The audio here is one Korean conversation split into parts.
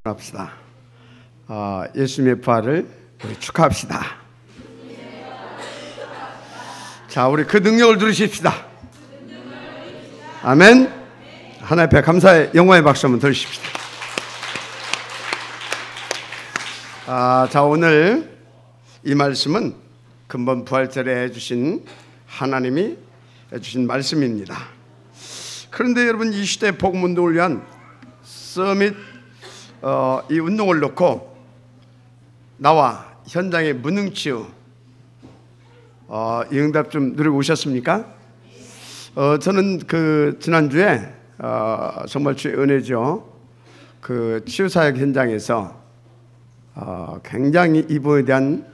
합시다. 예수님의 부활을 우리 축하합시다. 자, 우리 그 능력을 누리십시다. 아멘. 하나님 앞에 감사의 영광의 박수 한번 들으십시다. 자, 오늘 이 말씀은 근본 부활절에 해주신 하나님이 해주신 말씀입니다. 그런데 여러분, 이 시대 복음운동을 위한 서밋 이 운동을 놓고 나와 현장의 무능치유 이 응답 좀 누리고 오셨습니까? 저는 그 지난주에 정말 주의 은혜죠. 그 치유사역 현장에서 굉장히 이 부분에 대한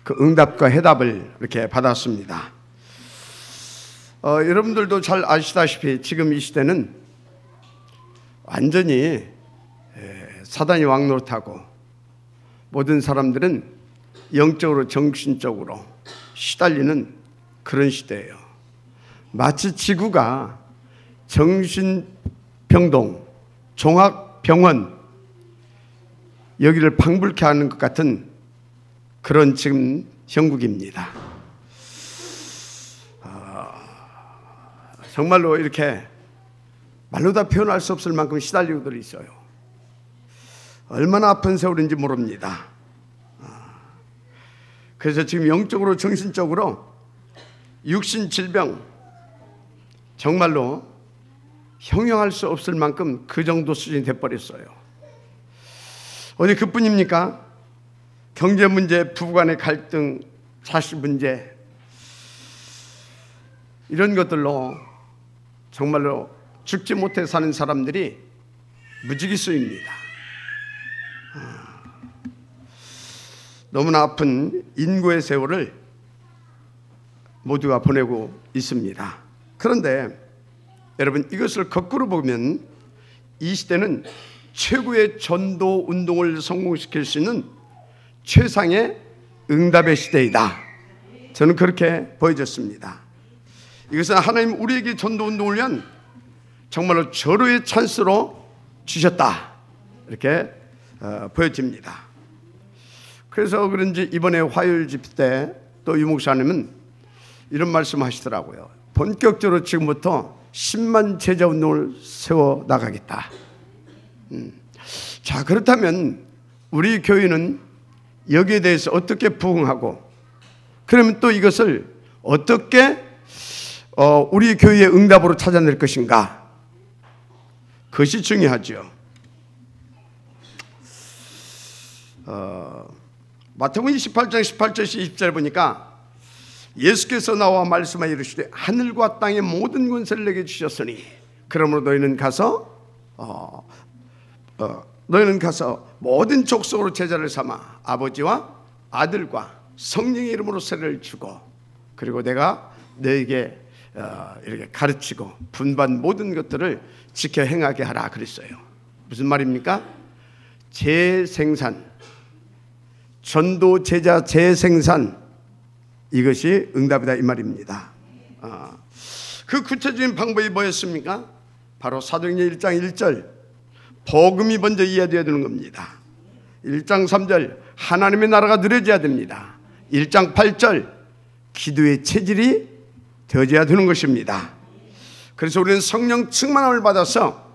그 응답과 해답을 이렇게 받았습니다. 여러분들도 잘 아시다시피 지금 이 시대는 완전히 사단이 왕노릇하고 모든 사람들은 영적으로 정신적으로 시달리는 그런 시대예요. 마치 지구가 정신병동, 종합병원 여기를 방불케 하는 것 같은 그런 지금 형국입니다. 정말로 이렇게 말로 다 표현할 수 없을 만큼 시달리고들 있어요. 얼마나 아픈 세월인지 모릅니다. 그래서 지금 영적으로 정신적으로 육신 질병 정말로 형용할 수 없을 만큼 그 정도 수준이 돼버렸어요. 어디 그뿐입니까? 경제 문제, 부부간의 갈등, 자식 문제 이런 것들로 정말로 죽지 못해 사는 사람들이 무지기수입니다. 너무나 아픈 인고의 세월을 모두가 보내고 있습니다. 그런데 여러분, 이것을 거꾸로 보면 이 시대는 최고의 전도 운동을 성공시킬 수 있는 최상의 응답의 시대이다. 저는 그렇게 보여졌습니다. 이것은 하나님 우리에게 전도 운동을 위한 정말로 절호의 찬스로 주셨다, 이렇게 보여집니다. 그래서 그런지 이번에 화요일 집회 때 또 유 목사님은 이런 말씀하시더라고요. 본격적으로 지금부터 10만 제자 운동을 세워 나가겠다. 자, 그렇다면 우리 교회는 여기에 대해서 어떻게 부응하고, 그러면 또 이것을 어떻게 우리 교회의 응답으로 찾아낼 것인가? 그것이 중요하죠. 마태복음 28장 18절 20절 보니까 예수께서 나와 말씀하여 이르시되 하늘과 땅의 모든 권세를 내게 주셨으니 그러므로 너희는 가서 모든 족속으로 제자를 삼아 아버지와 아들과 성령의 이름으로 세례를 주고, 그리고 내가 너에게 이렇게 가르치고 분반 모든 것들을 지켜 행하게 하라 그랬어요. 무슨 말입니까? 재생산, 전도 제자 재생산, 이것이 응답이다 이 말입니다. 그 구체적인 방법이 뭐였습니까? 바로 사도행전 1장 1절 복음이 먼저 이해되어야 되는 겁니다. 1장 3절 하나님의 나라가 누려져야 됩니다. 1장 8절 기도의 체질이 되어져야 되는 것입니다. 그래서 우리는 성령 충만함을 받아서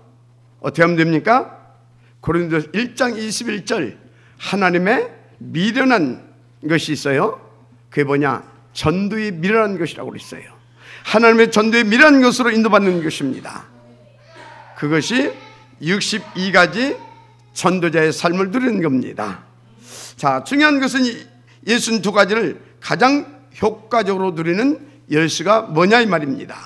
어떻게 하면 됩니까? 고린도서 1장 21절 하나님의 미련한 것이 있어요. 그게 뭐냐? 전도의 미련한 것이라고 그랬어요. 하나님의 전도의 미련한 것으로 인도받는 것입니다. 그것이 62가지 전도자의 삶을 누리는 겁니다. 자, 중요한 것은 62가지를 가장 효과적으로 누리는 열쇠가 뭐냐 이 말입니다.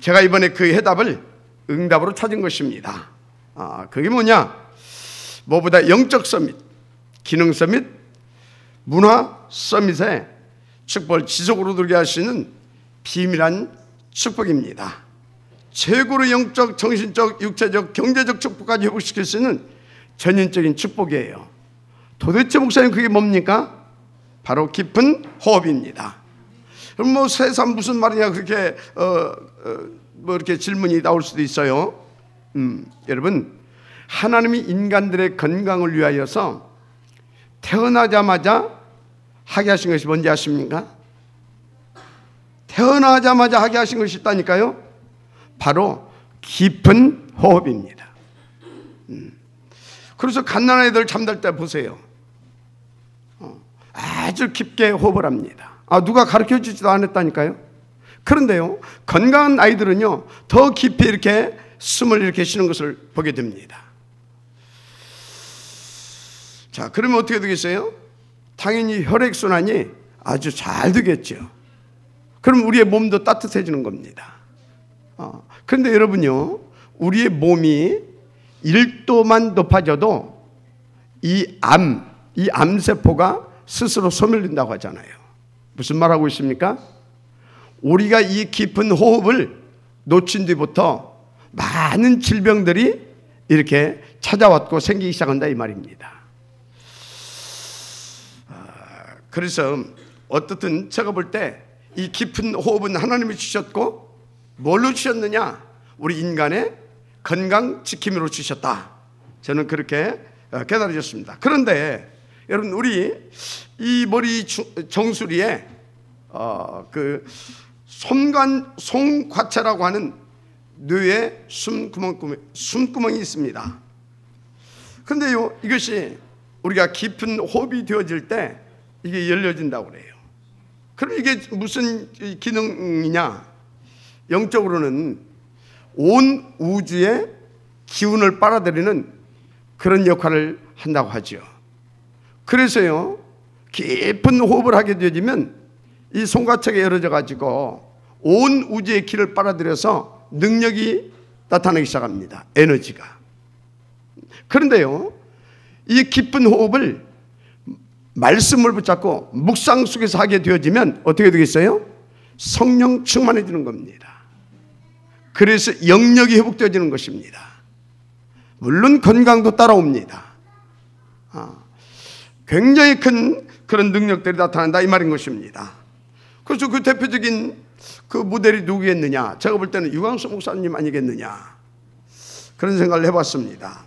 제가 이번에 그 해답을 응답으로 찾은 것입니다. 그게 뭐냐? 뭐보다 영적 서밋, 기능 서밋, 문화 서밋의 축복을 지속으로 누리게 할 수 있는 비밀한 축복입니다. 최고로 영적, 정신적, 육체적, 경제적 축복까지 회복시킬 수 있는 전인적인 축복이에요. 도대체 목사님 그게 뭡니까? 바로 깊은 호흡입니다. 그럼 뭐 세상 무슨 말이냐 그렇게 뭐 이렇게 질문이 나올 수도 있어요. 여러분, 하나님이 인간들의 건강을 위하여서 태어나자마자 하게 하신 것이 뭔지 아십니까? 태어나자마자 하게 하신 것이 있다니까요. 바로 깊은 호흡입니다. 그래서 갓난아기 애들 잠들 때 보세요. 아주 깊게 호흡을 합니다. 누가 가르쳐주지도 않았다니까요. 그런데요, 건강한 아이들은요, 더 깊이 이렇게 숨을 이렇게 쉬는 것을 보게 됩니다. 자, 그러면 어떻게 되겠어요? 당연히 혈액순환이 아주 잘 되겠죠. 그럼 우리의 몸도 따뜻해지는 겁니다. 그런데 여러분요, 우리의 몸이 1도만 높아져도 이 암세포가 스스로 소멸된다고 하잖아요. 무슨 말하고 있습니까? 우리가 이 깊은 호흡을 놓친 뒤부터 많은 질병들이 이렇게 찾아왔고 생기기 시작한다 이 말입니다. 그래서 어떻든 제가 볼 때 이 깊은 호흡은 하나님이 주셨고 뭘로 주셨느냐? 우리 인간의 건강 지킴이로 주셨다. 저는 그렇게 깨달아졌습니다. 그런데 여러분, 우리 이 머리 정수리에 그 송과체라고 하는 뇌에 숨구멍이 있습니다. 그런데요, 이것이 우리가 깊은 호흡이 되어질 때 이게 열려진다고 그래요. 그럼 이게 무슨 기능이냐? 영적으로는 온 우주의 기운을 빨아들이는 그런 역할을 한다고 하죠. 그래서요, 깊은 호흡을 하게 되어지면 이 송과체가 열어져 가지고 온 우주의 기를 빨아들여서 능력이 나타나기 시작합니다. 에너지가. 그런데요, 이 깊은 호흡을 말씀을 붙잡고 묵상 속에서 하게 되어지면 어떻게 되겠어요? 성령 충만해지는 겁니다. 그래서 영력이 회복되어지는 것입니다. 물론 건강도 따라옵니다. 굉장히 큰 그런 능력들이 나타난다 이 말인 것입니다. 그래서 그 대표적인 그 모델이 누구겠느냐? 제가 볼 때는 유광수 목사님 아니겠느냐? 그런 생각을 해봤습니다.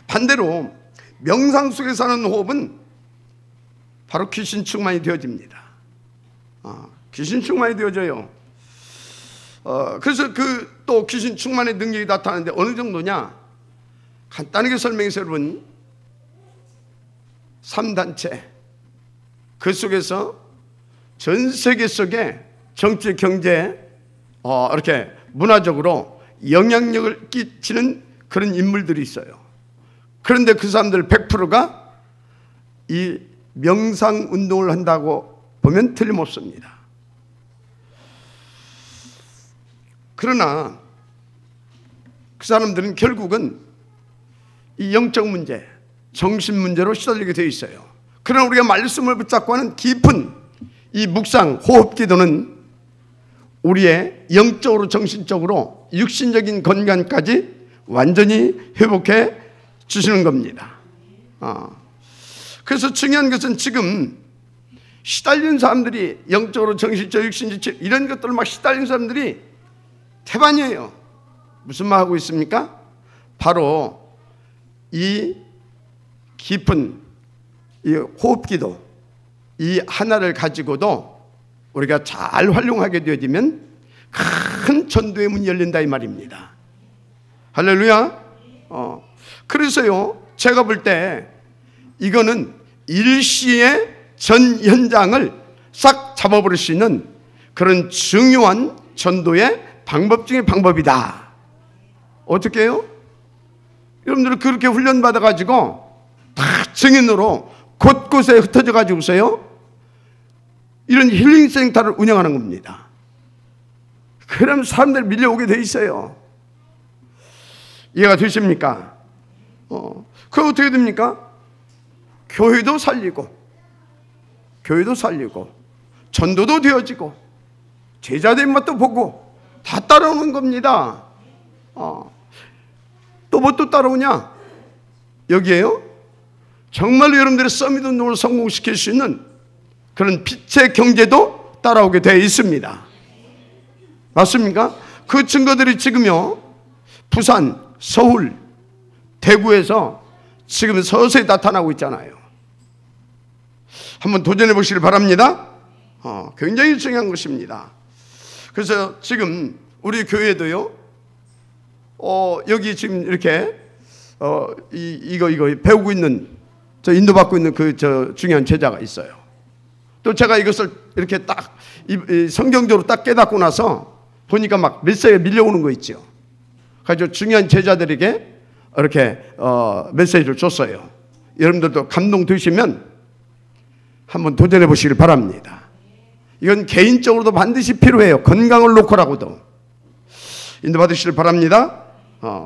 반대로 명상 속에서 하는 호흡은 바로 귀신 충만이 되어집니다. 귀신 충만이 되어져요. 그래서 그 또 귀신 충만의 능력이 나타나는데 어느 정도냐? 간단하게 설명해서 여러분, 3단체 그 속에서 전 세계 속에 정치, 경제, 이렇게 문화적으로 영향력을 끼치는 그런 인물들이 있어요. 그런데 그 사람들 100%가 이 명상 운동을 한다고 보면 틀림없습니다. 그러나 그 사람들은 결국은 이 영적 문제, 정신 문제로 시달리게 되어 있어요. 그러나 우리가 말씀을 붙잡고 하는 깊은 이 묵상, 호흡 기도는 우리의 영적으로, 정신적으로, 육신적인 건강까지 완전히 회복해 주시는 겁니다. 그래서 중요한 것은 지금 시달리는 사람들이 영적으로, 정신적으로, 육신적으로 이런 것들을 막 시달리는 사람들이 태반이에요. 무슨 말 하고 있습니까? 바로 이 깊은 이 호흡기도 이 하나를 가지고도 우리가 잘 활용하게 되어지면 큰 전도의 문이 열린다 이 말입니다. 할렐루야. 그래서요, 제가 볼 때 이거는 일시의 전 현장을 싹 잡아버릴 수 있는 그런 중요한 전도의 방법 중에 방법이다. 어떻게 해요? 여러분들 그렇게 훈련받아 가지고 다 증인으로 곳곳에 흩어져 가지고서요, 이런 힐링센터를 운영하는 겁니다. 그럼 사람들 밀려오게 돼 있어요. 이해가 되십니까? 그럼 어떻게 됩니까? 교회도 살리고 전도도 되어지고 제자된 맛도 보고 다 따라오는 겁니다. 또 뭐 또 따라오냐? 여기에요, 정말로 여러분들의 서밋 운동을 성공시킬 수 있는 그런 빛의 경제도 따라오게 되어 있습니다. 맞습니까? 그 증거들이 지금요, 부산, 서울, 대구에서 지금 서서히 나타나고 있잖아요. 한번 도전해 보시길 바랍니다. 굉장히 중요한 것입니다. 그래서 지금 우리 교회도요, 여기 지금 이렇게 이거 배우고 있는, 저 인도받고 있는 저 중요한 제자가 있어요. 또 제가 이것을 이렇게 딱 성경적으로 딱 깨닫고 나서 보니까 막 메시지가 밀려오는 거 있죠. 그래서 중요한 제자들에게 이렇게 메시지를 줬어요. 여러분들도 감동되시면 한번 도전해 보시길 바랍니다. 이건 개인적으로도 반드시 필요해요. 건강을 놓고라고도. 인도받으시길 바랍니다.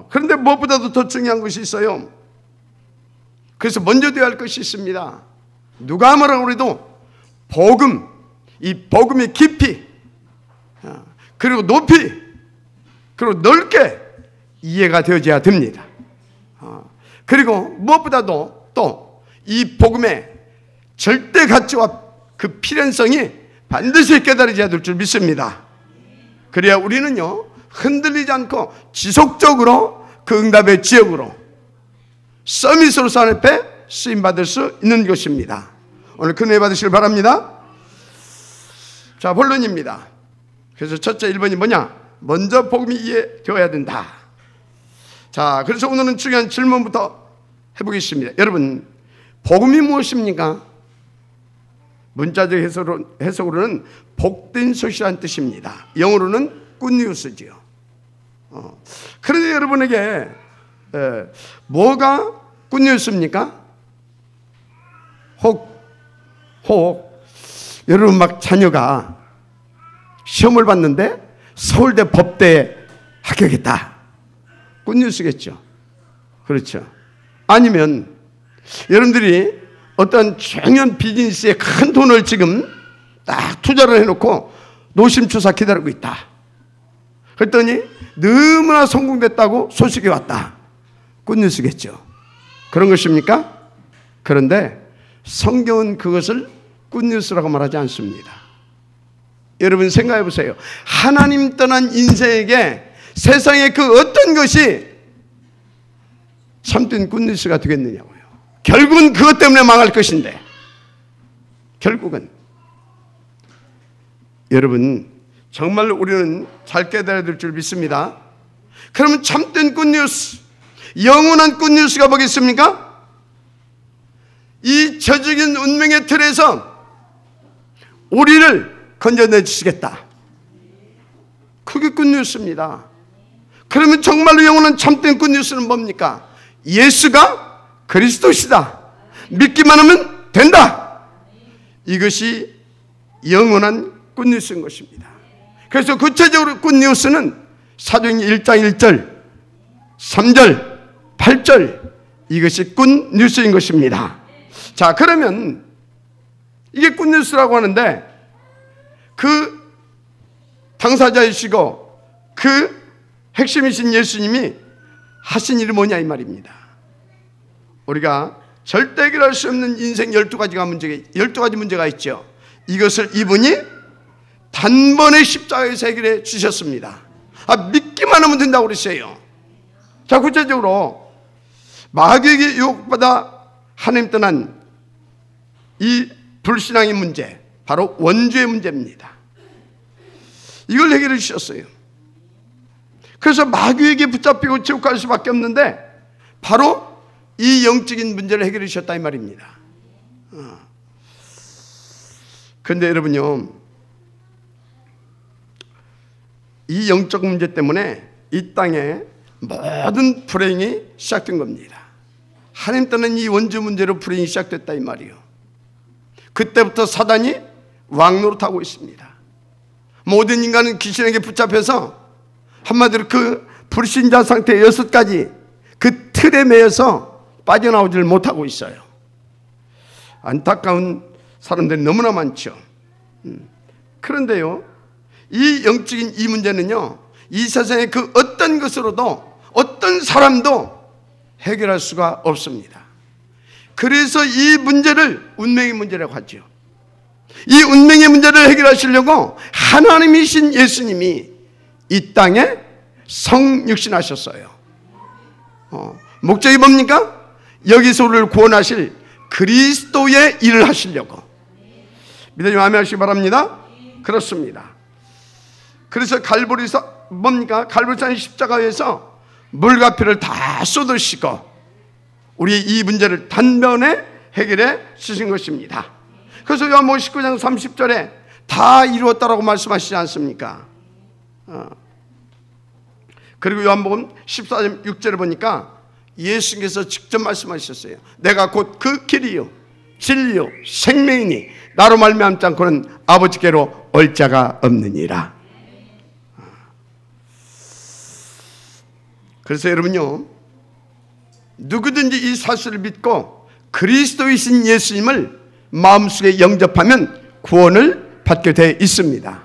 그런데 무엇보다도 더 중요한 것이 있어요. 그래서 먼저 되어야 할 것이 있습니다. 누가 뭐라고 해도 복음, 이 복음의 깊이, 그리고 높이, 그리고 넓게 이해가 되어져야 됩니다. 그리고 무엇보다도 또 이 복음의 절대 가치와 그 필연성이 반드시 깨달아져야 될 줄 믿습니다. 그래야 우리는요, 흔들리지 않고 지속적으로 그 응답의 지역으로 서밋으로 산 앞에 쓰임받을 수 있는 것입니다. 오늘 큰 은혜 받으시길 바랍니다. 자, 본론입니다. 그래서 첫째 1번이 뭐냐? 먼저 복음이 이해되어야 된다. 자, 그래서 오늘은 중요한 질문부터 해보겠습니다. 여러분, 복음이 무엇입니까? 문자적 해석으로는 복된 소식이라는 뜻입니다. 영어로는 굿뉴스지요. 그런데 여러분에게 뭐가 굿뉴스입니까? 혹 여러분 막 자녀가 시험을 봤는데 서울대 법대에 합격했다. 굿뉴스겠죠. 그렇죠. 아니면 여러분들이 어떤 중요한 비즈니스에 큰 돈을 지금 딱 투자를 해놓고 노심초사 기다리고 있다. 그랬더니 너무나 성공됐다고 소식이 왔다. 굿뉴스겠죠. 그런 것입니까? 그런데 성경은 그것을 굿뉴스라고 말하지 않습니다. 여러분 생각해 보세요. 하나님 떠난 인생에게 세상의 그 어떤 것이 참된 굿뉴스가 되겠느냐고요. 결국은 그것 때문에 망할 것인데, 결국은 여러분 정말 우리는 잘 깨달아야 될 줄 믿습니다. 그러면 참된 굿뉴스, 영원한 굿뉴스가 뭐겠습니까? 이 저적인 운명의 틀에서 우리를 건져내 주시겠다. 그게 굿뉴스입니다. 그러면 정말로 영원한 참된 굿뉴스는 뭡니까? 예수가 그리스도시다. 믿기만 하면 된다. 이것이 영원한 굿뉴스인 것입니다. 그래서 구체적으로 굿뉴스는 사도행전 1장 1절, 3절, 8절, 이것이 굿뉴스인 것입니다. 자, 그러면 이게 굿뉴스라고 하는데 그 당사자이시고 그 핵심이신 예수님이 하신 일이 뭐냐 이 말입니다. 우리가 절대 해결할 수 없는 인생 12가지 문제가 있죠. 이것을 이분이 단번에 십자가에서 해결해 주셨습니다. 믿기만 하면 된다고 그랬어요. 자, 구체적으로 마귀에게 유혹받아 하나님 떠난 이 불신앙의 문제, 바로 원죄의 문제입니다. 이걸 해결해 주셨어요. 그래서 마귀에게 붙잡히고 지옥 갈 수밖에 없는데 바로 이 영적인 문제를 해결해 주셨다 이 말입니다. 그런데 여러분요, 이 영적 문제 때문에 이 땅에 모든 불행이 시작된 겁니다. 하나님 떠난 이 원죄 문제로 불행이 시작됐다 이 말이에요. 그때부터 사단이 왕노릇하고 있습니다. 모든 인간은 귀신에게 붙잡혀서 한마디로 그 불신자 상태의 6가지 그 틀에 매여서 빠져나오지를 못하고 있어요. 안타까운 사람들이 너무나 많죠. 그런데요, 이 영적인 이 문제는요, 이 세상의 그 어떤 것으로도 어떤 사람도 해결할 수가 없습니다. 그래서 이 문제를 운명의 문제라고 하죠. 이 운명의 문제를 해결하시려고 하나님이신 예수님이 이 땅에 성육신하셨어요. 목적이 뭡니까? 여기서 우리를 구원하실 그리스도의 일을 하시려고. 믿으시면 아멘 하시기 바랍니다. 그렇습니다. 그래서 갈보리서 뭡니까? 갈보리산 십자가에서 물과 피를 다 쏟으시고 우리 이 문제를 단번에 해결해 주신 것입니다. 그래서 요한복음 19장 30절에 다 이루었다라고 말씀하시지 않습니까? 그리고 요한복음 14장 6절에 보니까 예수께서 직접 말씀하셨어요. 내가 곧 그 길이요 진리요 생명이니 나로 말미암지 않고는 아버지께로 올 자가 없느니라. 그래서 여러분요, 누구든지 이 사실을 믿고 그리스도이신 예수님을 마음속에 영접하면 구원을 받게 되어 있습니다.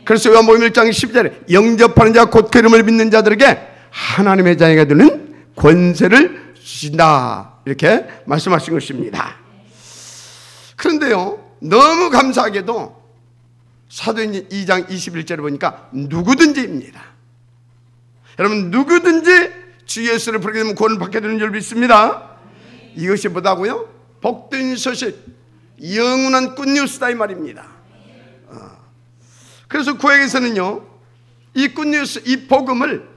그래서 요한복음 1장 10절에 영접하는 자 곧 그 이름을 믿는 자들에게 하나님의 자녀가 되는 권세를 주신다, 이렇게 말씀하신 것입니다. 그런데요, 너무 감사하게도 사도행전 2장 21절에 보니까 누구든지입니다. 여러분, 누구든지 주 예수를 부르게 되면 구원을 받게 되는 줄 믿습니다. 이것이 뭐다고요? 복된 소식, 영원한 굿뉴스다 이 말입니다. 그래서 구약에서는요, 이 굿뉴스, 이 복음을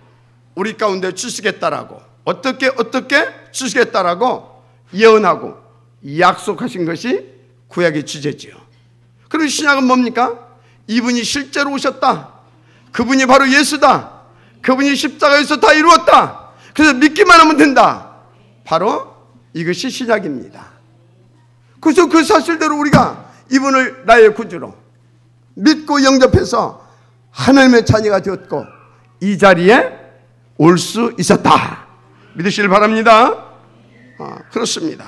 우리 가운데 주시겠다라고, 어떻게 주시겠다라고 예언하고 약속하신 것이 구약의 주제지요. 그리고 신약은 뭡니까? 이분이 실제로 오셨다, 그분이 바로 예수다, 그분이 십자가에서 다 이루었다, 그래서 믿기만 하면 된다, 바로 이것이 신약입니다. 그래서 그 사실대로 우리가 이분을 나의 구주로 믿고 영접해서 하나님의 자녀가 되었고 이 자리에 올 수 있었다, 믿으시길 바랍니다. 그렇습니다.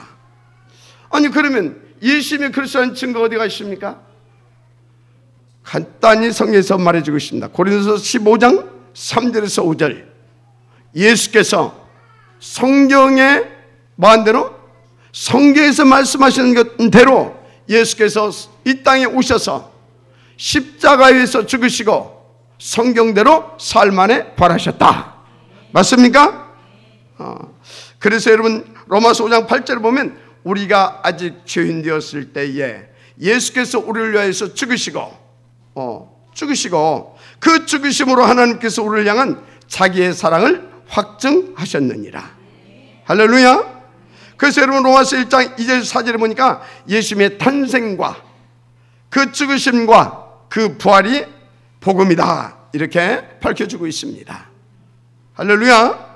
아니, 그러면 예수님이 그리스도라는 증거가 어디가 있습니까? 간단히 성경에서 말해주고 있습니다. 고린도서 15장 3절에서 5절, 예수께서 성경에 뭐한 대로, 성경에서 말씀하시는 대로 예수께서 이 땅에 오셔서 십자가에서 죽으시고 성경대로 삶 안에 부활하셨다. 맞습니까? 그래서 여러분, 로마서 5장 8절을 보면 우리가 아직 죄인 되었을 때에 예수께서 우리를 위하여서 죽으시고 그 죽으심으로 하나님께서 우리를 향한 자기의 사랑을 확증하셨느니라. 할렐루야. 그래서 여러분, 로마서 1장 2절 4절에 보니까 예수님의 탄생과 그 죽으심과 그 부활이 복음이다, 이렇게 밝혀주고 있습니다. 할렐루야.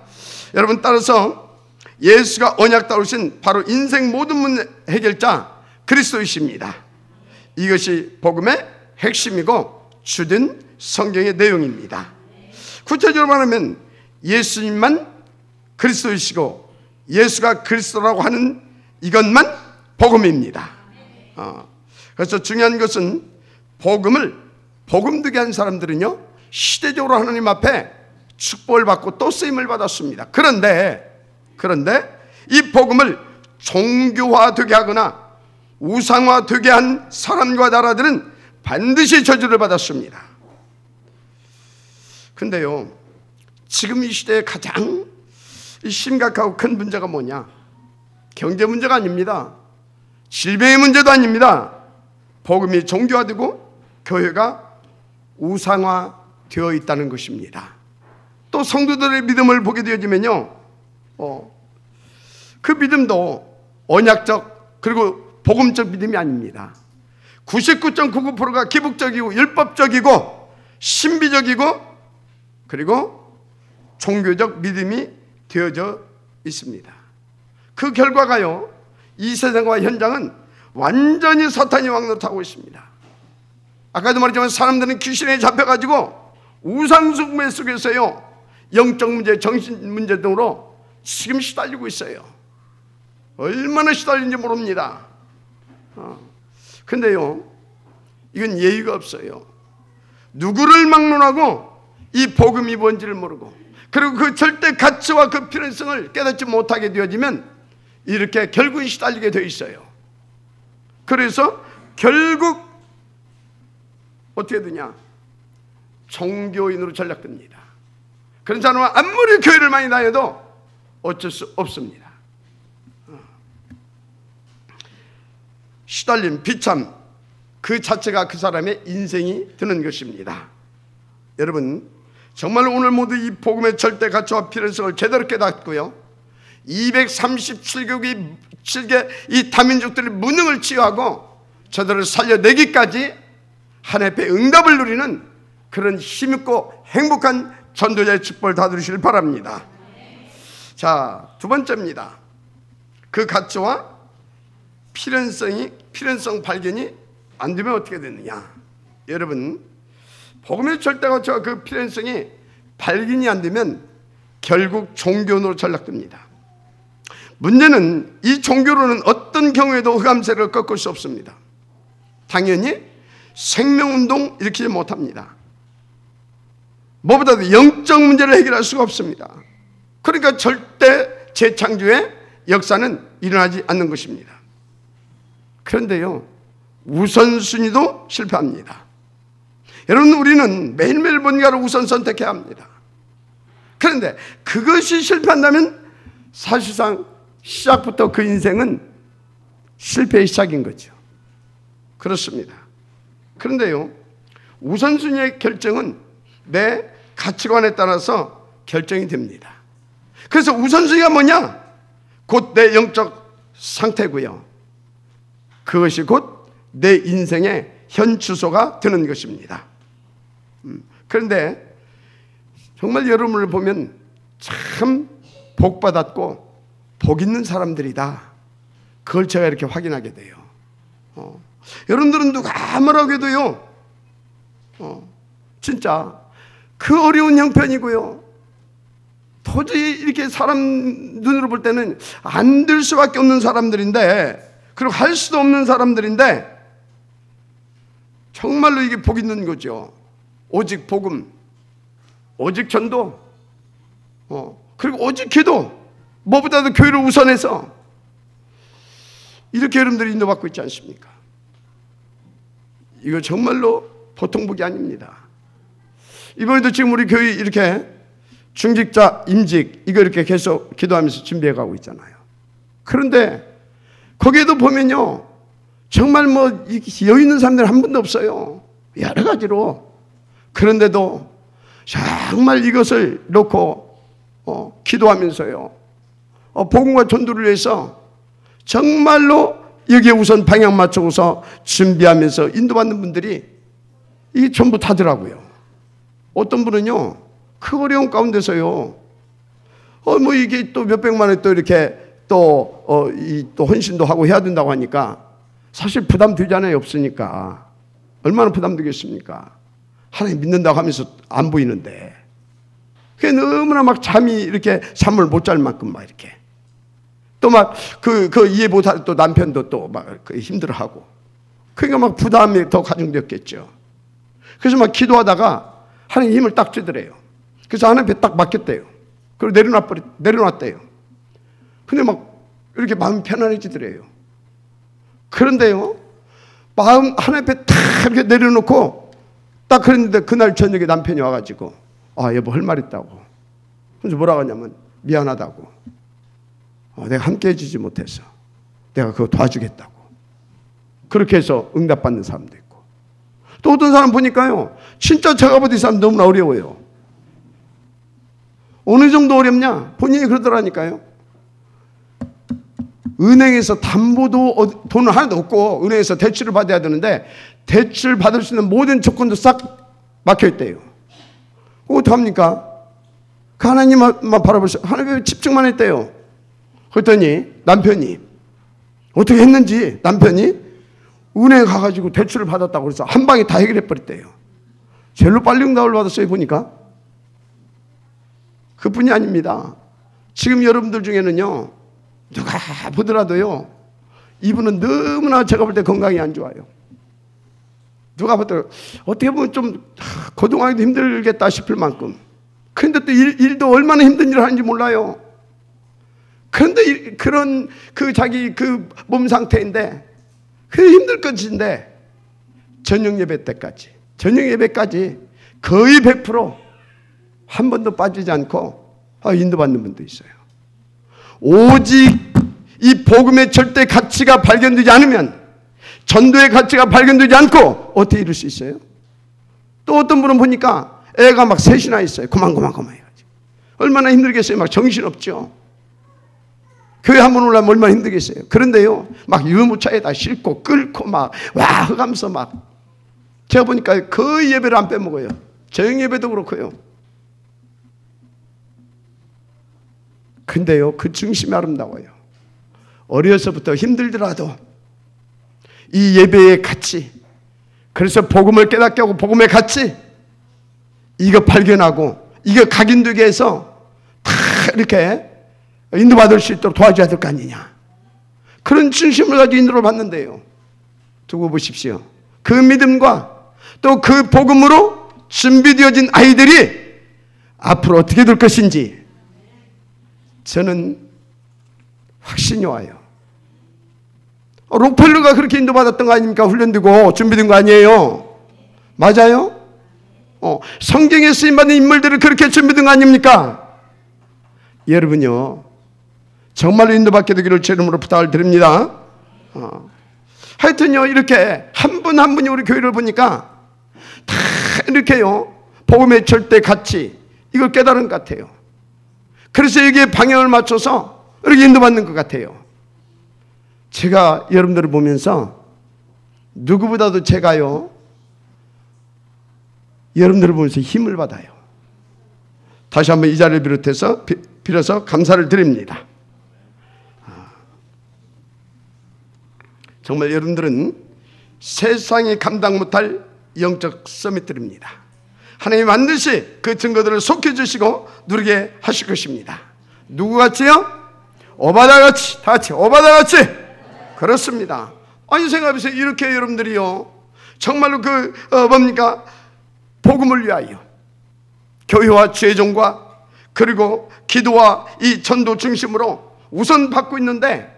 여러분, 따라서 예수가 언약 따르신 바로 인생 모든 문제 해결자 그리스도이십니다. 이것이 복음의 핵심이고 주된 성경의 내용입니다. 구체적으로 말하면 예수님만 그리스도이시고 예수가 그리스도라고 하는 이것만 복음입니다. 그래서 중요한 것은 복음을 복음되게 한 사람들은요, 시대적으로 하나님 앞에 축복을 받고 또 쓰임을 받았습니다. 그런데 이 복음을 종교화되게 하거나 우상화되게 한 사람과 나라들은 반드시 저주를 받았습니다. 근데요, 지금 이 시대에 가장 심각하고 큰 문제가 뭐냐? 경제 문제가 아닙니다. 질병의 문제도 아닙니다. 복음이 종교화되고 교회가 우상화되어 있다는 것입니다. 또 성도들의 믿음을 보게 되어지면요, 그 믿음도 언약적 그리고 복음적 믿음이 아닙니다. 99.99%가 기복적이고 율법적이고 신비적이고 그리고 종교적 믿음이 되어져 있습니다. 그 결과가요, 이 세상과 현장은 완전히 사탄이 왕노릇하고 있습니다. 아까도 말했지만 사람들은 귀신에 잡혀가지고 우상숭배 속에서요, 영적 문제, 정신 문제 등으로 지금 시달리고 있어요. 얼마나 시달리는지 모릅니다. 근데요, 이건 예의가 없어요. 누구를 막론하고 이 복음이 뭔지를 모르고 그리고 그 절대 가치와 그 필요성을 깨닫지 못하게 되어지면 이렇게 결국 시달리게 되어 있어요. 그래서 결국 어떻게 되냐? 종교인으로 전락됩니다. 그런 사람은 아무리 교회를 많이 다녀도 어쩔 수 없습니다. 시달림, 비참 그 자체가 그 사람의 인생이 되는 것입니다. 여러분, 정말 오늘 모두 이 복음의 절대 가치와 필요성을 제대로 깨닫고요, 237개국의 이 다민족들의 무능을 치유하고 저들을 살려내기까지 하나님의 응답을 누리는 그런 힘있고 행복한 전도자의 축복을 다 누리시길 바랍니다. 자, 두 번째입니다. 그 가치와 필연성 발견이 안 되면 어떻게 되느냐. 여러분, 복음의 절대 가치와 그 필연성이 발견이 안 되면 결국 종교론으로 전락됩니다. 문제는 이 종교론은 어떤 경우에도 흑암세를 꺾을 수 없습니다. 당연히 생명운동 일으키지 못합니다. 무엇보다도 영적 문제를 해결할 수가 없습니다. 그러니까 절대 재창조의 역사는 일어나지 않는 것입니다. 그런데요, 우선순위도 실패합니다. 여러분, 우리는 매일매일 뭔가를 우선 선택해야 합니다. 그런데 그것이 실패한다면 사실상 시작부터 그 인생은 실패의 시작인 거죠. 그렇습니다. 그런데요, 우선순위의 결정은 내 가치관에 따라서 결정이 됩니다. 그래서 우선순위가 뭐냐? 곧 내 영적 상태고요, 그것이 곧 내 인생의 현 주소가 되는 것입니다. 그런데 정말 여러분을 보면 참 복받았고 복 있는 사람들이다, 그걸 제가 이렇게 확인하게 돼요. 여러분들은 누가 뭐라고 해도요, 진짜 그 어려운 형편이고요, 도저히 이렇게 사람 눈으로 볼 때는 안 될 수밖에 없는 사람들인데, 그리고 할 수도 없는 사람들인데 정말로 이게 복 있는 거죠. 오직 복음, 오직 전도, 그리고 오직 기도, 무엇보다도 교회를 우선해서 이렇게 여러분들이 인도받고 있지 않습니까? 이거 정말로 보통 복이 아닙니다. 이번에도 지금 우리 교회 이렇게 중직자, 임직 이거 이렇게 계속 기도하면서 준비해 가고 있잖아요. 그런데 거기에도 보면요, 정말 뭐 여유 있는 사람들 한 분도 없어요. 여러 가지로. 그런데도 정말 이것을 놓고 기도하면서요, 복음과 전도를 위해서 정말로 여기에 우선 방향 맞춰서 준비하면서 인도받는 분들이 이게 전부 다더라고요. 어떤 분은요, 그 어려운 가운데서요, 뭐 이게 또 몇백만 원 또 이렇게 또 헌신도 하고 해야 된다고 하니까 사실 부담 되잖아요. 없으니까. 얼마나 부담 되겠습니까? 하나님 믿는다고 하면서 안 보이는데. 그게 너무나 막 잠이 이렇게 잠을 못 잘 만큼 막 이렇게. 또 막 그 이해 못할 또 남편도 또 막 힘들어하고. 그러니까 막 부담이 더 가중됐겠죠. 그래서 막 기도하다가 하나님 힘을 딱 주더래요. 그래서 하나님께 딱 맡겼대요. 그리고 내려놨대요. 근데 막 이렇게 마음이 편안해지더래요. 그런데요, 마음 하나님께 딱 이렇게 내려놓고 딱 그랬는데 그날 저녁에 남편이 와가지고, 여보 할 말 있다고. 그래서 뭐라고 하냐면 미안하다고. 내가 함께 해주지 못해서 내가 그거 도와주겠다고. 그렇게 해서 응답받는 사람도 있고, 또 어떤 사람 보니까요, 진짜 제가 볼 때 이 사람 너무나 어려워요. 어느 정도 어렵냐? 본인이 그러더라니까요. 은행에서 담보도 돈을 하나도 없고 은행에서 대출을 받아야 되는데 대출 받을 수 있는 모든 조건도 싹 막혀있대요. 어떡합니까? 그 하나님만 바라보세요. 하나님에 집중만 했대요. 그랬더니 남편이 어떻게 했는지, 남편이 은행에 가가지고 대출을 받았다고 그래서 한 방에 다 해결해 버렸대요. 제일로 빨리 응답을 받았어요. 보니까 그뿐이 아닙니다. 지금 여러분들 중에는요, 누가 보더라도요, 이분은 너무나 제가 볼 때 건강이 안 좋아요. 누가 보더라도 어떻게 보면 좀 거동하기도 힘들겠다 싶을 만큼. 그런데 또 일도 얼마나 힘든 일을 하는지 몰라요. 그런데 그런 자기 몸 상태인데 그 힘들 것인데 저녁 예배까지 거의 100% 한 번도 빠지지 않고 인도받는 분도 있어요. 오직 이 복음의 절대 가치가 발견되지 않으면, 전도의 가치가 발견되지 않고 어떻게 이룰 수 있어요? 또 어떤 분은 보니까 애가 막 셋이나 있어요. 그만 해가지고. 얼마나 힘들겠어요. 막 정신없죠. 교회 한번 오려면 얼마나 힘들겠어요. 그런데요, 막 유모차에다 싣고 끌고 막 와 하면서 막, 제가 보니까 거의 예배를 안 빼먹어요. 저녁 예배도 그렇고요. 근데요, 그 중심이 아름다워요. 어려서부터 힘들더라도 이 예배의 가치, 그래서 복음을 깨닫게 하고 복음의 가치, 이거 발견하고 이거 각인되게 해서 다 이렇게 인도받을 수 있도록 도와줘야 될 거 아니냐. 그런 중심을 가지고 인도를 받는데요, 두고 보십시오. 그 믿음과 또 그 복음으로 준비되어진 아이들이 앞으로 어떻게 될 것인지 저는 확신이 와요. 록펠러가 그렇게 인도받았던 거 아닙니까? 훈련되고 준비된 거 아니에요? 맞아요? 성경에 쓰임받는 인물들을 그렇게 준비된 거 아닙니까? 여러분요, 정말로 인도받게 되기를 제 이름으로 부탁을 드립니다. 하여튼요, 이렇게 한 분 한 분이 우리 교회를 보니까 다 이렇게요, 복음의 절대 가치, 이걸 깨달은 것 같아요. 그래서 여기에 방향을 맞춰서 이렇게 인도받는 것 같아요. 제가 여러분들을 보면서 누구보다도 제가요, 여러분들을 보면서 힘을 받아요. 다시 한번 이 자리를 빌어서 감사를 드립니다. 정말 여러분들은 세상이 감당 못할 영적 서밋들입니다. 하나님 반드시 그 증거들을 속해 주시고 누리게 하실 것입니다. 누구같이요? 오바다같이, 다 같이 오바다같이. 그렇습니다. 아니 생각해보세요. 이렇게 여러분들이요, 정말로 뭡니까? 복음을 위하여 교회와 죄종과 그리고 기도와 이 전도 중심으로 우선 받고 있는데,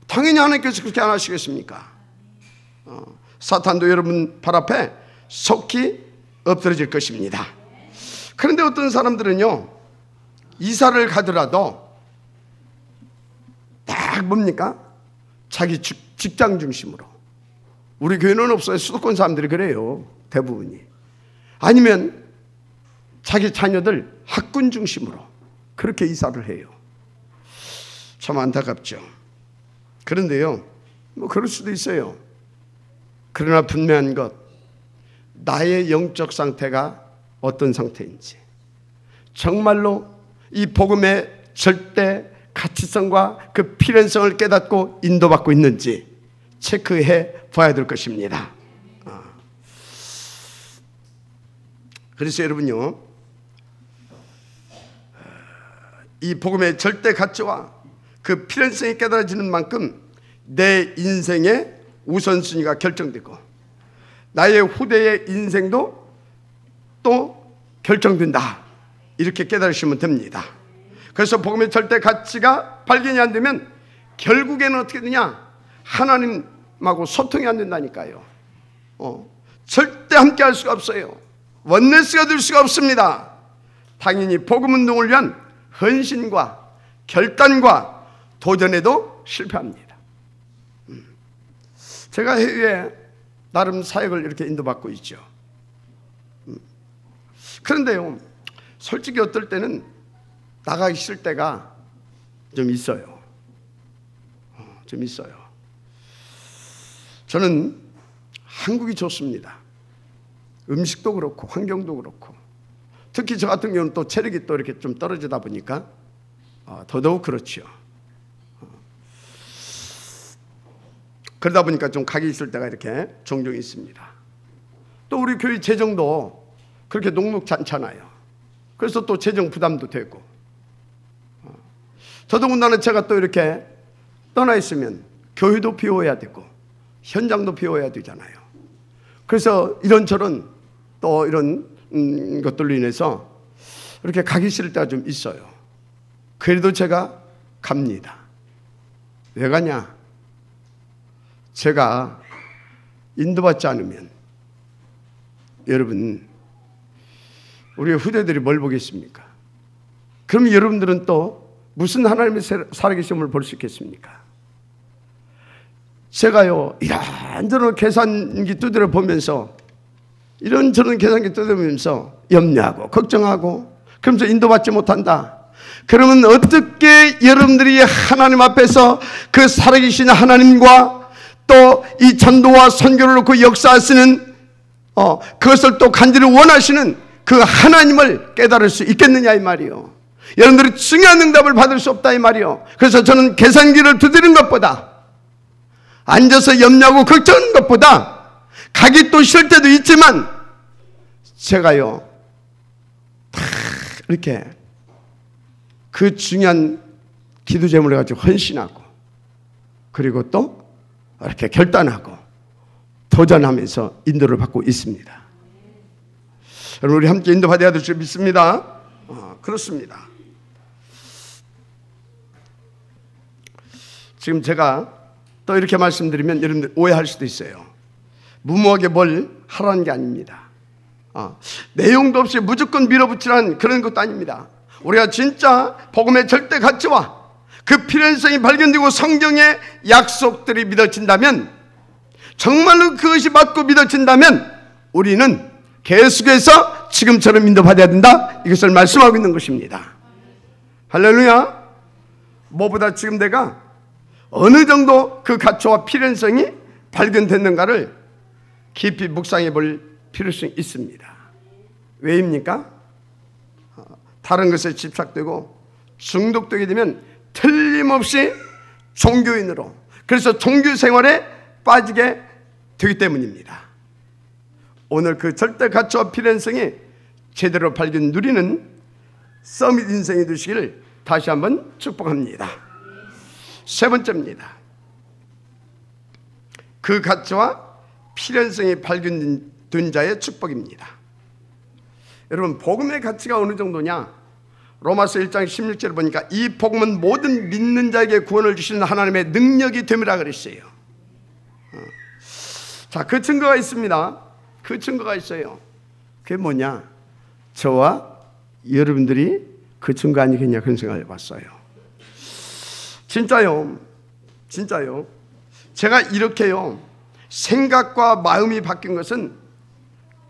당연히 하나님께서 그렇게 안 하시겠습니까? 사탄도 여러분 발 앞에 속히 엎드러질 것입니다. 그런데 어떤 사람들은요, 이사를 가더라도 딱 뭡니까? 자기 직장 중심으로. 우리 교회는 없어요. 수도권 사람들이 그래요, 대부분이. 아니면 자기 자녀들 학군 중심으로 그렇게 이사를 해요. 참 안타깝죠. 그런데요, 뭐 그럴 수도 있어요. 그러나 분명한 것, 나의 영적 상태가 어떤 상태인지, 정말로 이 복음의 절대 가치성과 그 필연성을 깨닫고 인도받고 있는지 체크해 봐야 될 것입니다. 그래서 여러분요, 이 복음의 절대 가치와 그 필연성이 깨달아지는 만큼 내 인생의 우선순위가 결정되고 나의 후대의 인생도 또 결정된다, 이렇게 깨달으시면 됩니다. 그래서 복음의 절대 가치가 발견이 안 되면 결국에는 어떻게 되냐? 하나님하고 소통이 안 된다니까요. 절대 함께 할 수가 없어요. 원네스가 될 수가 없습니다. 당연히 복음 운동을 위한 헌신과 결단과 도전에도 실패합니다. 제가 해외에 나름 사역을 이렇게 인도받고 있죠. 그런데요, 솔직히 어떨 때는 나가기 싫을 때가 좀 있어요. 좀 있어요. 저는 한국이 좋습니다. 음식도 그렇고 환경도 그렇고, 특히 저 같은 경우는 또 체력이 또 이렇게 좀 떨어지다 보니까 더더욱 그렇죠. 그러다 보니까 좀 가기 있을 때가 이렇게 종종 있습니다. 또 우리 교회 재정도 그렇게 녹록지 않잖아요. 그래서 또 재정 부담도 되고, 더더군다나 제가 또 이렇게 떠나 있으면 교회도 비워야 되고 현장도 비워야 되잖아요. 그래서 이런저런 또 이런 것들로 인해서 이렇게 가기 싫을 때가 좀 있어요. 그래도 제가 갑니다. 왜 가냐? 제가 인도받지 않으면 여러분, 우리 후대들이 뭘 보겠습니까? 그럼 여러분들은 또 무슨 하나님의 살아계심을 볼 수 있겠습니까? 제가요, 이런저런 계산기 두드려 보면서, 이런저런 계산기 두드려 보면서 염려하고 걱정하고, 그러면서 인도받지 못한다. 그러면 어떻게 여러분들이 하나님 앞에서 그 살아계신 하나님과 또 이 전도와 선교를 놓고 역사하시는 그것을 또 간절히 원하시는 그 하나님을 깨달을 수 있겠느냐 이 말이요. 여러분들이 중요한 응답을 받을 수 없다 이 말이요. 그래서 저는 계산기를 두드리는 것보다, 앉아서 염려하고 걱정하는 것보다, 가기 또 싫을 때도 있지만 제가요 다 이렇게 그 중요한 기도 제물을 가지고 헌신하고, 그리고 또 이렇게 결단하고 도전하면서 인도를 받고 있습니다. 여러분, 우리 함께 인도받아야 될 줄 믿습니다. 그렇습니다. 지금 제가 또 이렇게 말씀드리면 여러분들 오해할 수도 있어요. 무모하게 뭘 하라는 게 아닙니다. 내용도 없이 무조건 밀어붙이라는 그런 것도 아닙니다. 우리가 진짜 복음의 절대 가치와 그 필연성이 발견되고 성경의 약속들이 믿어진다면, 정말로 그것이 맞고 믿어진다면 우리는 계속해서 지금처럼 인도받아야 된다, 이것을 말씀하고 있는 것입니다. 할렐루야. 뭐보다 지금 내가 어느 정도 그 가치와 필연성이 발견됐는가를 깊이 묵상해 볼 필요성이 있습니다. 왜입니까? 다른 것에 집착되고 중독되게 되면 틀림없이 종교인으로, 그래서 종교 생활에 빠지게 되기 때문입니다. 오늘 그 절대 가치와 필연성이 제대로 발견 누리는 서밋 인생이 되시기를 다시 한번 축복합니다. 세 번째입니다. 그 가치와 필연성이 발견된 자의 축복입니다. 여러분, 복음의 가치가 어느 정도냐? 로마서 1장 16절을 보니까 이 복음은 모든 믿는 자에게 구원을 주시는 하나님의 능력이 됨이라 그랬어요. 자, 그 증거가 있습니다. 그 증거가 있어요. 그게 뭐냐? 저와 여러분들이 그 증거 아니겠냐, 그런 생각을 해봤어요. 진짜요. 제가 이렇게요 생각과 마음이 바뀐 것은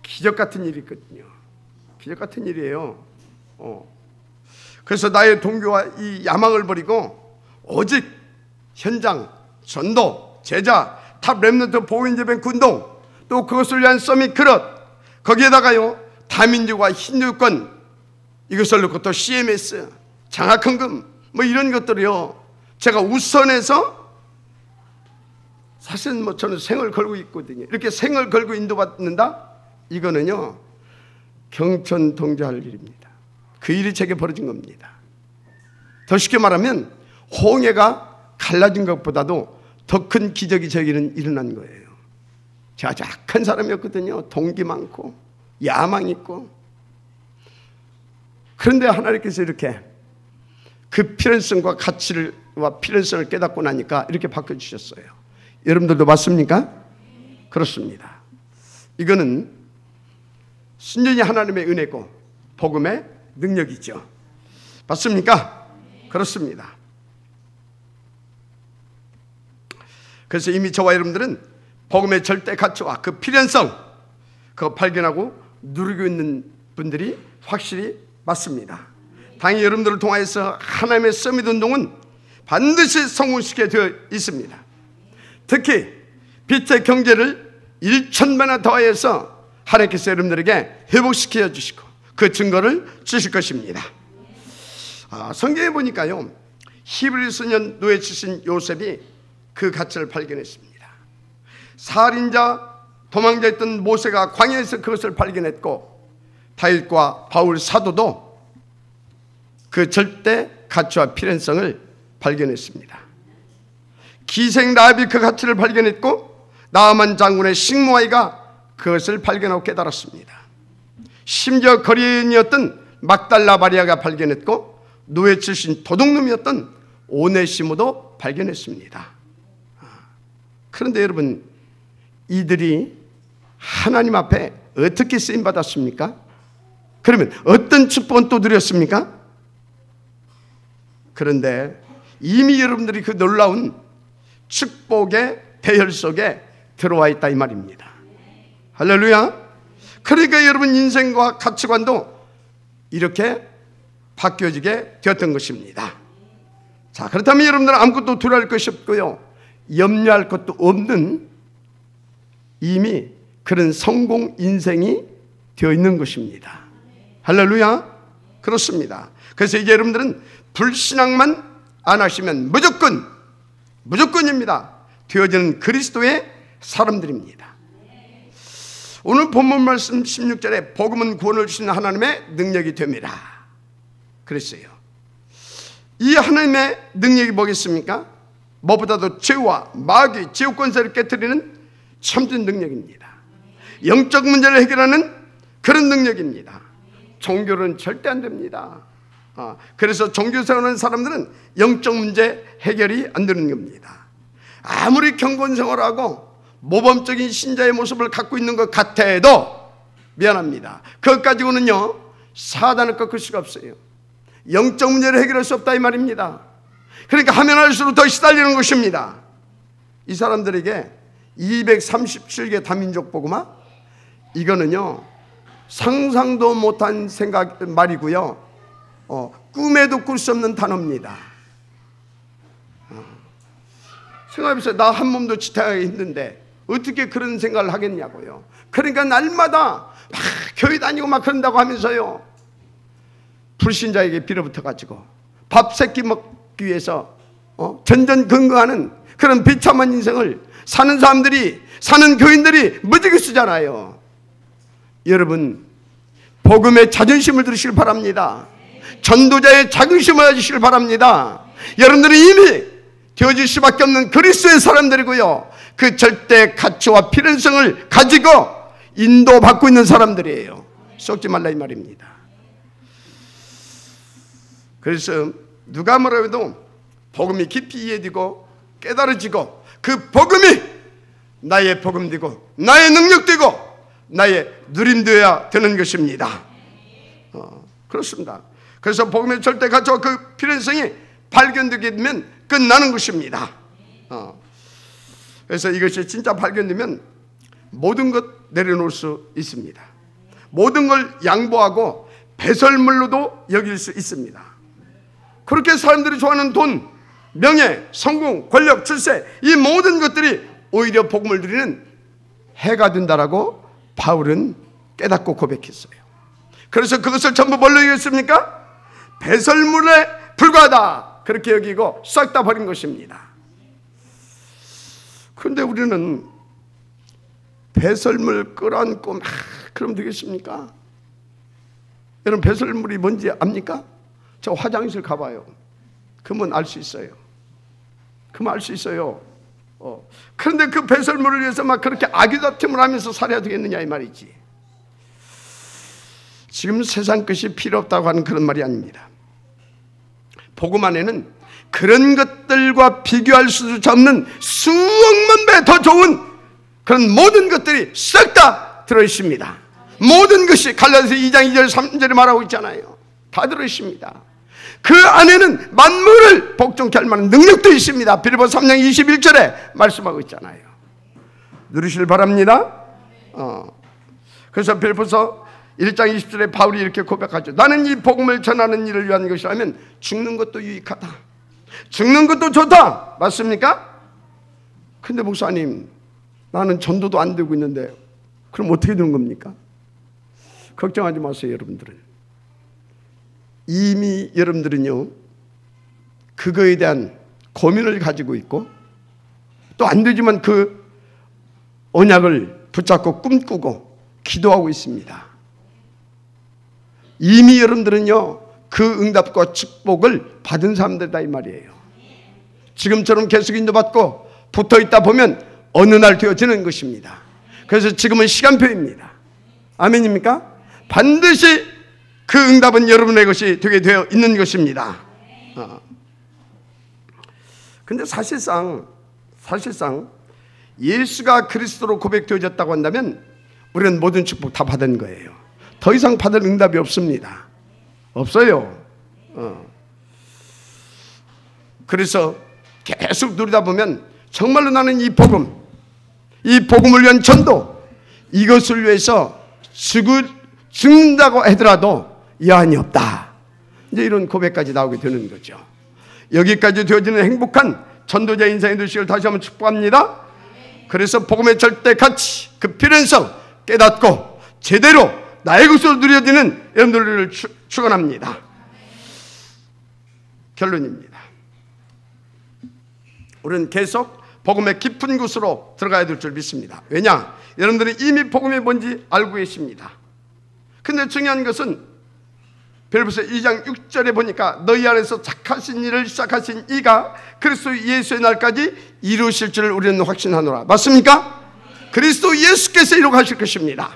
기적 같은 일이거든요. 기적 같은 일이에요. 그래서 나의 동교와 이 야망을 버리고 오직 현장, 전도, 제자, 탑 렘넌트 보인제뱅 군동, 또 그것을 위한 서밋 그릇, 거기에다가요 다민족과 힌두권 이것을 놓고 또 CMS, 장학헌금 뭐 이런 것들이요 제가 우선해서, 사실은 뭐 저는 생을 걸고 있거든요. 이렇게 생을 걸고 인도받는다? 이거는요 경천 동조할 일입니다. 그 일이 제게 벌어진 겁니다. 더 쉽게 말하면 홍해가 갈라진 것보다도 더 큰 기적이 저에게는 일어난 거예요. 제가 약한 사람이었거든요. 동기 많고 야망 있고. 그런데 하나님께서 이렇게 그 필연성과 가치와 필연성을 깨닫고 나니까 이렇게 바꿔주셨어요. 여러분들도 맞습니까? 그렇습니다. 이거는 순전히 하나님의 은혜고 복음의 능력이죠. 맞습니까? 그렇습니다. 그래서 이미 저와 여러분들은 복음의 절대 가치와 그 필연성, 그거 발견하고 누리고 있는 분들이 확실히 맞습니다. 당연히 여러분들을 통하여서 하나님의 서밋 운동은 반드시 성공시키게 되어 있습니다. 특히 빛의 경제를 1000배나 더하여서 하나님께서 여러분들에게 회복시켜 주시고 그 증거를 주실 것입니다. 성경에 보니까요 히브리서 노예 출신 요셉이 그 가치를 발견했습니다. 살인자, 도망자였던 모세가 광야에서 그것을 발견했고, 다윗과 바울 사도도 그 절대 가치와 필연성을 발견했습니다. 기생 라합이 그 가치를 발견했고, 나아만 장군의 식모아이가 그것을 발견하고 깨달았습니다. 심지어 거리인이었던 막달라 마리아가 발견했고, 노예 출신 도둑놈이었던 오네시모도 발견했습니다. 그런데 여러분, 이들이 하나님 앞에 어떻게 쓰임받았습니까? 그러면 어떤 축복은 또 누렸습니까? 그런데 이미 여러분들이 그 놀라운 축복의 대열 속에 들어와 있다 이 말입니다. 할렐루야. 그러니까 여러분 인생과 가치관도 이렇게 바뀌어지게 되었던 것입니다. 자, 그렇다면 여러분들은 아무것도 두려워할 것이 없고요, 염려할 것도 없는 이미 그런 성공 인생이 되어 있는 것입니다. 할렐루야. 그렇습니다. 그래서 이제 여러분들은 불신앙만 안 하시면 무조건입니다. 되어지는 그리스도의 사람들입니다. 오늘 본문 말씀 16절에 복음은 구원을 주시는 하나님의 능력이 됩니다 그랬어요. 이 하나님의 능력이 뭐겠습니까? 무엇보다도 죄와 마귀, 지옥 권세를 깨뜨리는 참된 능력입니다. 영적 문제를 해결하는 그런 능력입니다. 종교는 절대 안 됩니다. 그래서 종교 세우는 사람들은 영적 문제 해결이 안 되는 겁니다. 아무리 경건생활하고 모범적인 신자의 모습을 갖고 있는 것 같아도 미안합니다, 그것 가지고는요 사단을 꺾을 수가 없어요. 영적 문제를 해결할 수 없다 이 말입니다. 그러니까 하면 할수록 더 시달리는 것입니다. 이 사람들에게 237개 다민족 복음화, 이거는요 상상도 못한 말이고요, 꿈에도 꿀 수 없는 단어입니다. 생각해보세요. 나 한 몸도 지탱하기 힘든데 어떻게 그런 생각을 하겠냐고요. 그러니까 날마다 막 교회 다니고 막 그런다고 하면서요, 불신자에게 빌어붙어가지고 밥 세끼 먹기 위해서 전전긍긍하는 그런 비참한 인생을 사는 사람들이, 사는 교인들이 무지개 쓰잖아요. 여러분, 복음의 자존심을 들으시길 바랍니다. 전도자의 자긍심을 가지시길 바랍니다. 여러분들은 이미 되어질 수밖에 없는 그리스도의 사람들이고요, 그 절대 가치와 필연성을 가지고 인도받고 있는 사람들이에요. 썩지 말라 이 말입니다. 그래서 누가 뭐라 해도 복음이 깊이 이해되고 깨달아지고 그 복음이 나의 복음 되고 나의 능력 되고 나의 누림 되어야 되는 것입니다. 그렇습니다. 그래서 복음의 절대 가치와 그 필연성이 발견되게 되면 끝나는 것입니다. 그래서 이것이 진짜 발견되면 모든 것 내려놓을 수 있습니다. 모든 걸 양보하고 배설물로도 여길 수 있습니다. 그렇게 사람들이 좋아하는 돈, 명예, 성공, 권력, 출세, 이 모든 것들이 오히려 복음을 누리는 해가 된다라고 바울은 깨닫고 고백했어요. 그래서 그것을 전부 뭘로 여겼습니까? 배설물에 불과하다, 그렇게 여기고 싹 다 버린 것입니다. 그런데 우리는 배설물 끌어안고 막 그러면 되겠습니까? 여러분, 배설물이 뭔지 압니까? 저 화장실 가봐요. 그러면 알 수 있어요. 그러면 알 수 있어요. 그런데 그 배설물을 위해서 막 그렇게 아귀다툼을 하면서 살아야 되겠느냐 이 말이지. 지금 세상 것이 필요 없다고 하는 그런 말이 아닙니다. 복음 안에는 그런 것들과 비교할 수조차 없는 수억만 배 더 좋은 그런 모든 것들이 싹 다 들어있습니다. 모든 것이 갈라디아서 2장 2절 3절에 말하고 있잖아요. 다 들어있습니다. 그 안에는 만물을 복종케 할 만한 능력도 있습니다. 빌립보서 3장 21절에 말씀하고 있잖아요. 누리실 바랍니다. 그래서 빌립보서 1장 20절에 바울이 이렇게 고백하죠. 나는 이 복음을 전하는 일을 위한 것이라면 죽는 것도 유익하다, 죽는 것도 좋다. 맞습니까? 근데 목사님, 나는 전도도 안 되고 있는데 그럼 어떻게 되는 겁니까? 걱정하지 마세요. 여러분들은 이미 여러분들은요 그거에 대한 고민을 가지고 있고 또 안 되지만 그 언약을 붙잡고 꿈꾸고 기도하고 있습니다. 이미 여러분들은요 그 응답과 축복을 받은 사람들이다 이 말이에요. 지금처럼 계속 인도받고 붙어있다 보면 어느 날 되어지는 것입니다. 그래서 지금은 시간표입니다. 아멘입니까? 반드시 그 응답은 여러분의 것이 되게 되어 있는 것입니다. 근데 사실상 예수가 그리스도로 고백되어졌다고 한다면 우리는 모든 축복 다 받은 거예요. 더 이상 받을 응답이 없습니다. 없어요. 그래서 계속 누리다 보면 정말로 나는 이 복음을 위한 전도, 이것을 위해서 죽는다고 하더라도 여한이 없다. 이제 이런 고백까지 나오게 되는 거죠. 여기까지 되어지는 행복한 전도자 인생의 되시기를 다시 한번 축복합니다. 그래서 복음의 절대 가치, 그 필연성 깨닫고 제대로 나의 것으로 누려지는 여러분들을 축원합니다. 결론입니다. 우리는 계속 복음의 깊은 곳으로 들어가야 될 줄 믿습니다. 왜냐? 여러분들은 이미 복음이 뭔지 알고 계십니다. 근데 중요한 것은 빌립보서 2장 6절에 보니까 너희 안에서 착하신 일을 시작하신 이가 그리스도 예수의 날까지 이루실 줄을 우리는 확신하노라. 맞습니까? 그리스도 예수께서 이루실 것입니다.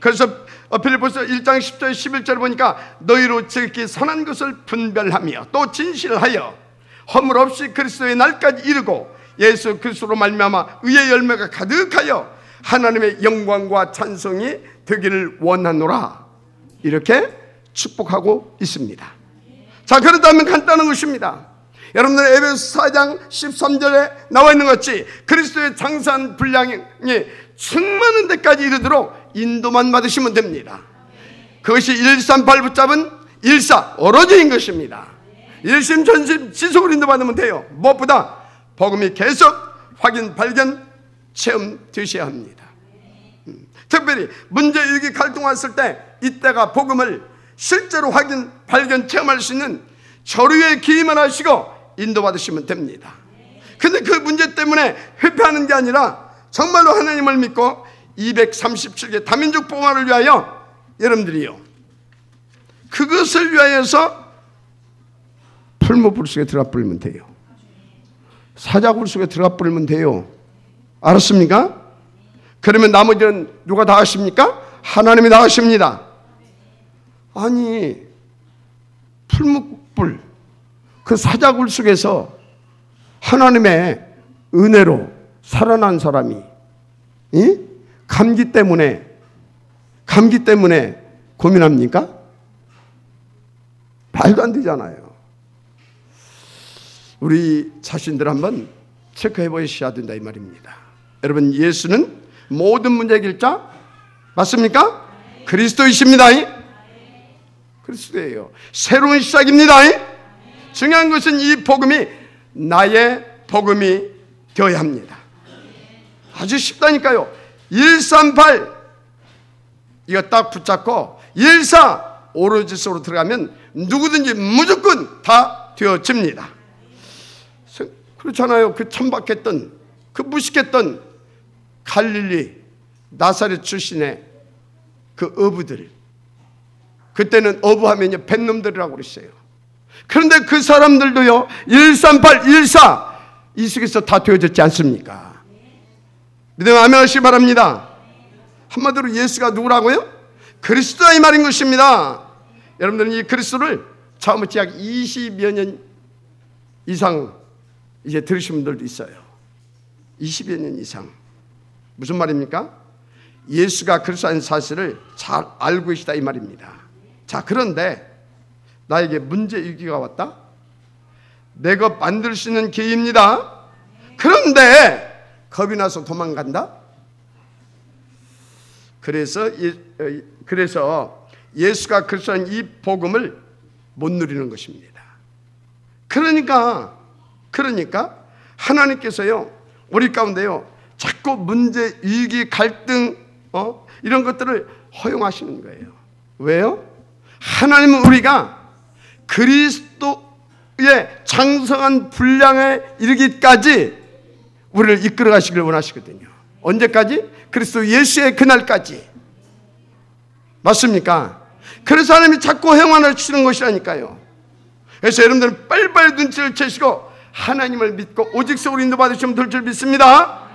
그래서 빌립보서 1장 10절 11절에 보니까 너희로 지극히 선한 것을 분별하며 또 진실하여 허물 없이 그리스도의 날까지 이르고 예수 그리스도로 말미암아 의의 열매가 가득하여 하나님의 영광과 찬송이 되기를 원하노라. 이렇게 축복하고 있습니다. 자, 그렇다면 간단한 것입니다. 여러분들 에베소 4장 13절에 나와 있는 것 같이 그리스도의 장사한 분량이 충만한 데까지 이르도록 인도만 받으시면 됩니다. 그것이 138 붙잡은 14 어로지인 것입니다. 일심 전심 지속으로 인도받으면 돼요. 무엇보다 복음이 계속 확인 발견 체험되셔야 합니다. 특별히 문제 일기 갈등 왔을 때 이때가 복음을 실제로 확인 발견 체험할 수 있는 저류의 기회만 하시고 인도받으시면 됩니다. 근데 그 문제 때문에 회피하는 게 아니라 정말로 하나님을 믿고 237개 다민족 복음화를 위하여 여러분들이요 그것을 위하여서 풀무불 속에 들어가 버리면 돼요. 사자굴 속에 들어가 버리면 돼요. 알았습니까? 그러면 나머지는 누가 다 하십니까? 하나님이 다 하십니다. 아니 풀무불 그 사자굴 속에서 하나님의 은혜로 살아난 사람이 감기 때문에 고민합니까? 말도 안 되잖아요. 우리 자신들 한번 체크해 보셔야 된다 이 말입니다. 여러분, 예수는 모든 문제 해결자 맞습니까? 그리스도이십니다. 그리스도예요. 새로운 시작입니다. 중요한 것은 이 복음이 나의 복음이 되어야 합니다. 아주 쉽다니까요. 138 이거 딱 붙잡고 14 오로지 속으로 들어가면 누구든지 무조건 다 되어집니다. 그렇잖아요. 그 천박했던 그 무식했던 갈릴리 나사렛 출신의 그 어부들, 그때는 어부하면요 뱃놈들이라고 그랬어요. 그런데 그 사람들도요 138, 14 이 속에서 다 되어졌지 않습니까? 믿으면 아멘 하시기 바랍니다. 한마디로 예수가 누구라고요? 그리스도다 이 말인 것입니다. 여러분들은 이 그리스도를 처음부터 약 20여 년 이상 이제 들으신 분들도 있어요. 20여 년 이상. 무슨 말입니까? 예수가 그리스도인 사실을 잘 알고 계시다 이 말입니다. 자, 그런데 나에게 문제 위기가 왔다. 내가 만들 수 있는 기회입니다. 그런데 겁이 나서 도망간다. 그래서 예수가 그리스도인 이 복음을 못 누리는 것입니다. 그러니까 하나님께서요 우리 가운데요 자꾸 문제, 위기, 갈등 이런 것들을 허용하시는 거예요. 왜요? 하나님은 우리가 그리스도의 장성한 분량에 이르기까지 우리를 이끌어 가시길 원하시거든요. 언제까지? 그리스도 예수의 그날까지. 맞습니까? 그래서 하나님이 자꾸 허용을 치는 것이라니까요. 그래서 여러분들은 빨리빨리 눈치를 채시고 하나님을 믿고 오직 속으로 인도받으시면 될 줄 믿습니다.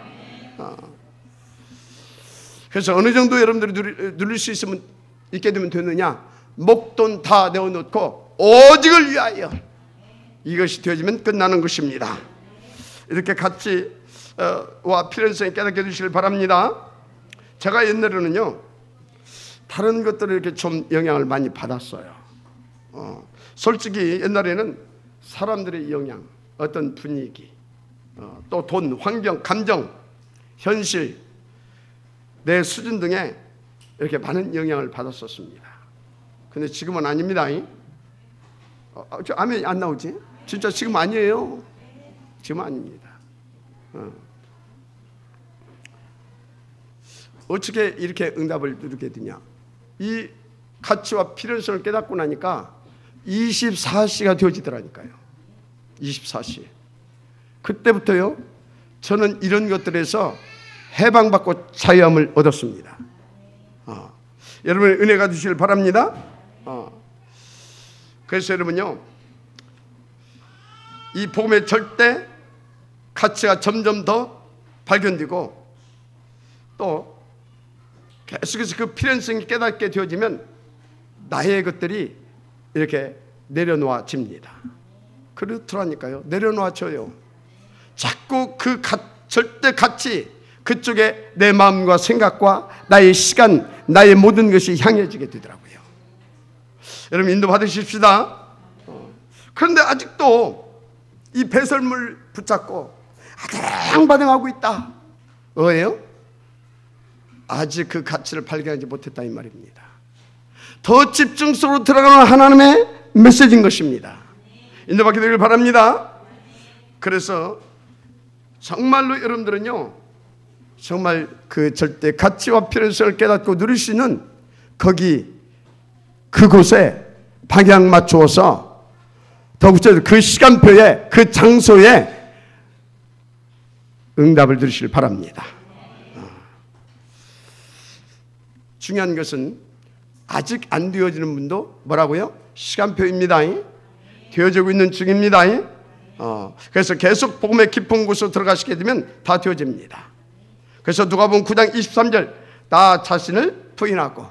그래서 어느 정도 여러분들이 누릴 수 있게 되면 되느냐? 목돈 다 내어놓고 오직을 위하여 이것이 되어지면 끝나는 것입니다. 이렇게 같이 와 필연성에 깨닫게 해주시길 바랍니다. 제가 옛날에는요 다른 것들을 이렇게 좀 영향을 많이 받았어요. 솔직히 옛날에는 사람들의 영향, 어떤 분위기, 또 돈, 환경, 감정, 현실, 내 수준 등에 이렇게 많은 영향을 받았었습니다. 근데 지금은 아닙니다. 저 아멘이 안 나오지? 진짜 지금 아니에요. 지금 아닙니다. 어떻게 이렇게 응답을 누르게 되냐? 이 가치와 필요성을 깨닫고 나니까 24시가 되어지더라니까요. 24시. 그때부터요, 저는 이런 것들에서 해방받고 자유함을 얻었습니다. 여러분 은혜가 되시길 바랍니다. 그래서 여러분요, 이 복음의 절대 가치가 점점 더 발견되고 또 계속해서 그 필연성이 깨닫게 되어지면 나의 것들이 이렇게 내려놓아집니다. 그렇더라니까요. 내려놓아져요. 자꾸 그 절대 가치 그쪽에 내 마음과 생각과 나의 시간, 나의 모든 것이 향해지게 되더라고요. 여러분 인도 받으십시다. 그런데 아직도 이 배설물 붙잡고 아등바등하고 있다. 왜요? 아직 그 가치를 발견하지 못했다 이 말입니다. 더 집중 속으로 들어가는 하나님의 메시지인 것입니다. 인도받게 되길 바랍니다. 그래서 정말로 여러분들은요, 정말 그 절대 가치와 필요성을 깨닫고 누릴 수 있는 그곳에 방향 맞추어서 더 구체적으로 그 시간표에 그 장소에 응답을 들으시길 바랍니다. 중요한 것은 아직 안 되어지는 분도 뭐라고요? 시간표입니다. 되어지고 있는 중입니다. 그래서 계속 복음의 깊은 곳으로 들어가시게 되면 다 되어집니다. 그래서 누가복음 9장 23절 나 자신을 부인하고,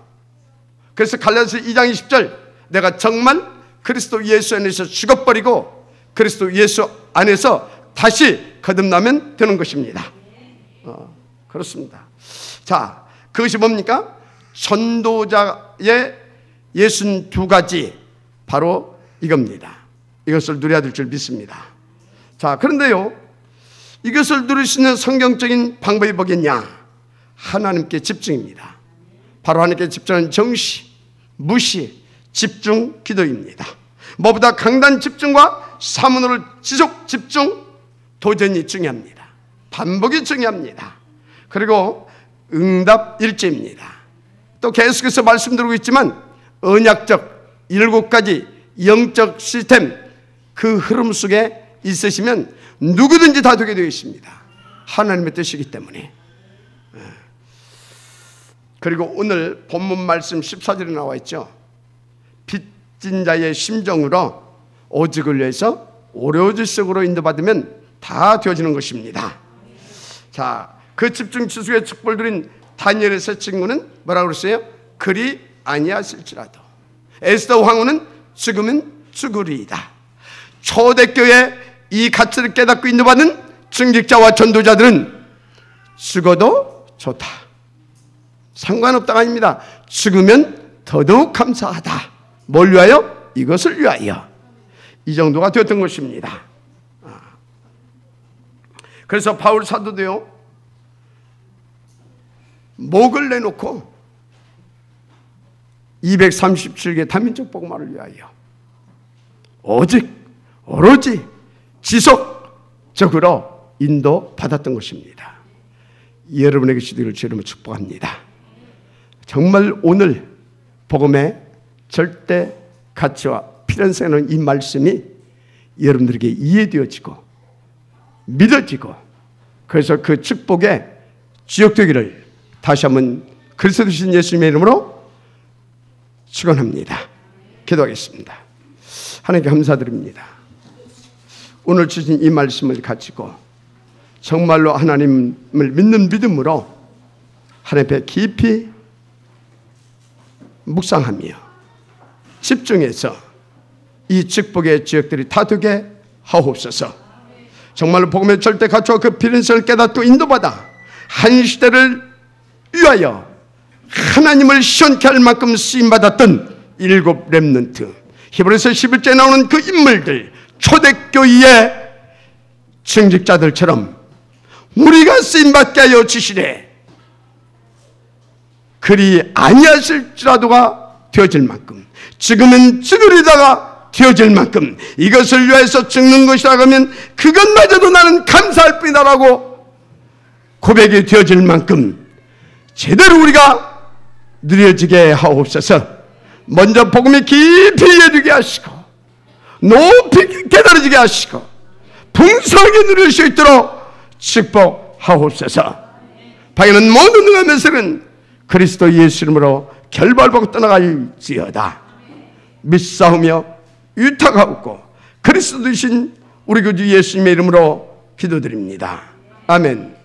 그래서 갈라디아서 2장 20절 내가 정말 그리스도 예수 안에서 죽어버리고 그리스도 예수 안에서 다시 거듭나면 되는 것입니다. 그렇습니다. 자, 그것이 뭡니까? 전도자의 62가지 바로 이겁니다. 이것을 누려야 될 줄 믿습니다. 자, 그런데요, 이것을 누릴 수 있는 성경적인 방법이 뭐겠냐? 하나님께 집중입니다. 바로 하나님께 집중하는 정시, 무시, 집중 기도입니다. 뭐보다 강단 집중과 사문으로 지속 집중, 도전이 중요합니다. 반복이 중요합니다. 그리고 응답 일제입니다. 또 계속해서 말씀드리고 있지만 언약적 7가지 영적 시스템, 그 흐름 속에 있으시면 누구든지 다 되게 되어 있습니다. 하나님의 뜻이기 때문에. 그리고 오늘 본문 말씀 14절에 나와 있죠. 빚진 자의 심정으로 오직을 위해서 오려질석으로 인도받으면 다 되어지는 것입니다. 자, 그 집중 지속의 축복을 드린 다니엘의 세 친구는 뭐라고 그랬어요? 그리 아니하실지라도 에스더 왕후는 죽으면 죽으리이다. 초대교회 이 가치를 깨닫고 인도받는 증직자와 전도자들은 죽어도 좋다, 상관없다가 아닙니다. 죽으면 더더욱 감사하다. 뭘 위하여? 이것을 위하여. 이 정도가 되었던 것입니다. 그래서 바울 사도도요, 목을 내놓고 237개 다민족 복음화를 위하여 오로지 지속적으로 인도받았던 것입니다. 여러분에게 시대를 주님을 축복합니다. 정말 오늘 복음의 절대 가치와 필연성의 이 말씀이 여러분들에게 이해되어지고 믿어지고, 그래서 그 축복의 지역되기를 다시 한번 그리스도 되신 예수님의 이름으로 축원합니다. 기도하겠습니다. 하나님께 감사드립니다. 오늘 주신 이 말씀을 가지고 정말로 하나님을 믿는 믿음으로 하나님 앞에 깊이 묵상하며 집중해서 이 축복의 지역들이 다 되게 하옵소서. 정말로 복음의 절대 가치와 그 필연성을 깨닫고 인도받아 한 시대를 위하여 하나님을 시원케 할 만큼 쓰임받았던 7 렘넌트, 히브리서 11절에 나오는 그 인물들, 초대교회의 청직자들처럼 우리가 쓰임받게 하여 주시되 그리 아니하실지라도가 되어질 만큼, 지금은 죽으리다가 되어질 만큼 이것을 위해서 죽는 것이라고 하면 그것마저도 나는 감사할 뿐이다라고 고백이 되어질 만큼 제대로 우리가 누려지게 하옵소서. 먼저 복음이 깊이 이해되게 하시고 높이 깨달아지게 하시고 풍성하게 누릴 수 있도록 축복하옵소서. 방에는 모든 응하면서는 그리스도 예수 이름으로 결발받고 떠나갈지어다. 믿사오며 유탁하옵고 그리스도 되신 우리 구주 예수님의 이름으로 기도드립니다. 아멘.